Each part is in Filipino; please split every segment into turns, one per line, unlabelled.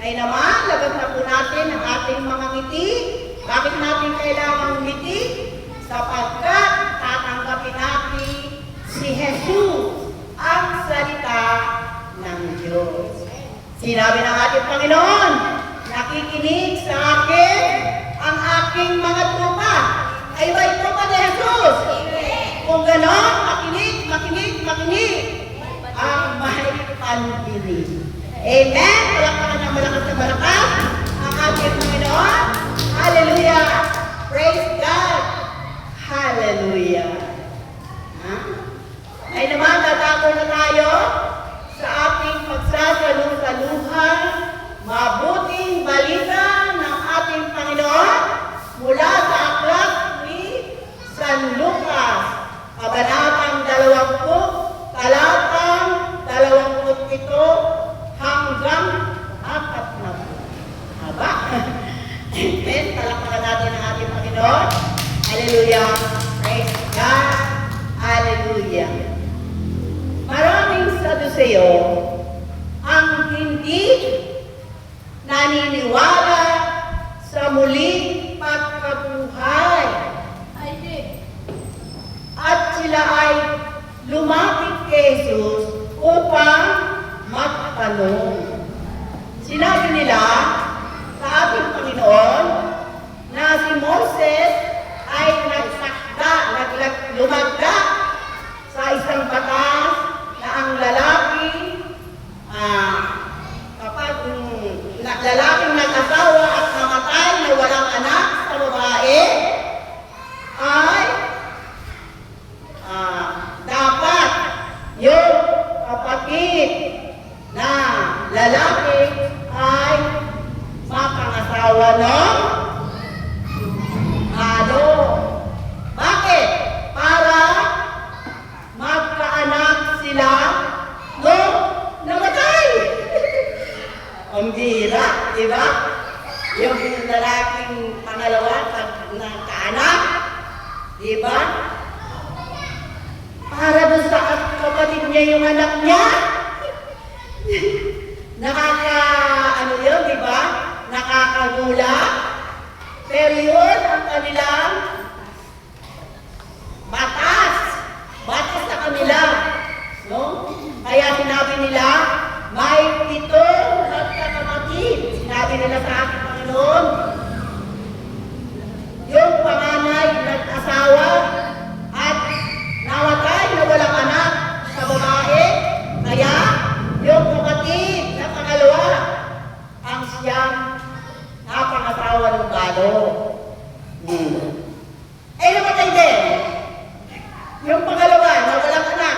Ay naman, lagat na po natin ang ating mga ngiti. Bakit natin kailangan ngiti? Sapagkat tatanggapin natin si Jesus, ang salita ng Diyos. Sinabi ng ating Panginoon, nakikinig sa akin ang aking mga trupa. Ay ba ito pa ni Jesus? Kung gano'n, makinig ang may pandinig. Amen? Palakpakan ng malakas na malakas ang ating Panginoon. Hallelujah! Praise God! Hallelujah! Ay naman, tatako na tayo sa ating pagsasalusaluhan, mabuting balita ng ating Panginoon mula sa aklat ni San Lucas, kabanatang 20, talatang 27 hanggang 40. Haba? Amen. Palakpakan natin ang ating Panginoon. Hallelujah. Praise God. Hallelujah. Maraming Saduseo ang hindi naniniwala sa muling pagkabuhay. At sila ay lumapit kay Jesus upang magtanong. Sinabi nila sa ating Panginoon na si Moses ay lumagda sa isang batas na ang lalaki, kapag lalaking nag-asawa at namatay na walang anak sa babae, ay dapat yung kapatid na lalaki ay mapangasawa ng ano. Bakit? Para magkaanak sila nung namatay. Ang bira, di ba? Yung lalaking pangalawa na kaanak, di ba? Para doon sa kapatid niya yung anak niya. Ano yun, di ba? Nakakagula. Pero yun ang kanilang batas. Batas sa kanila. No? Kaya sinabi nila, may 7 nagkakapatid. Sinabi nila sa ating Panginoon, yung panganay nag-asawa at namatay na walang anak sa babae. Kaya yung kapatid na pangalawa ang siyang napangasawa ng gado. Eh namatay din. Yung pangalawa na walang anak.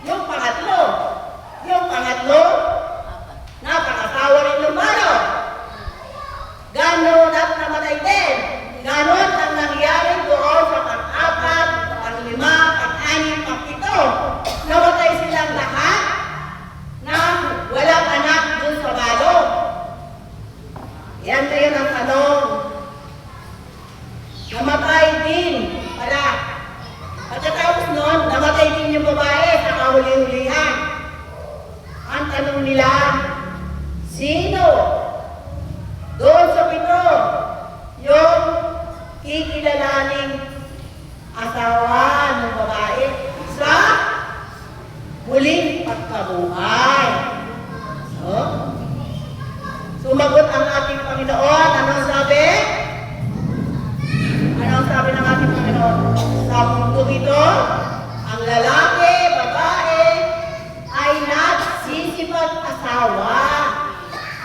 Yung pangatlo napangasawa rin ng gado. Ganon at namatay din. Ganon ang nangyari doon sa pang-4, pang-5, pang-6, pang-7. Namatay silang lahat na walang anak dun sa gado. Yan na yun ang tanong. Namatay din pala. Pagkatapos nun, namatay din yung babae sa kahuli-hulihan. Ang tanong nila, sino doon sa 7 yung kikilalaning asawa ng babae sa muling pagkabuhay? Sumagot ang ating Panginoon. Anong sabi? Anong sabi ng ating Panginoon? Sa mundo ito, ang lalaki, babae, ay nagsisipag-asawa.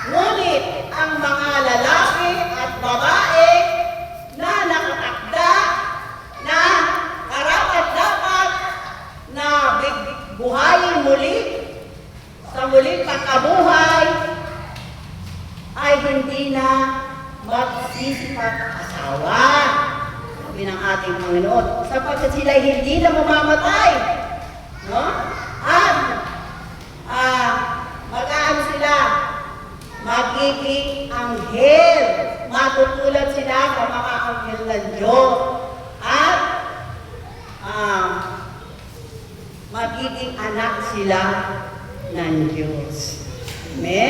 Ngunit ang mga lalaki at babae na nakatakda na karapat-dapat na buhayin muli sa muling pagkabuhay ay hindi na magsisipag-asawa. Sabi ng ating Panginoon, sapagkat sila hindi na mamamatay. No? At mag-aano sila? Magiging anghel. Matutulad sila sa mga anghel ng Diyos. At magiging anak sila ng Diyos. Amen?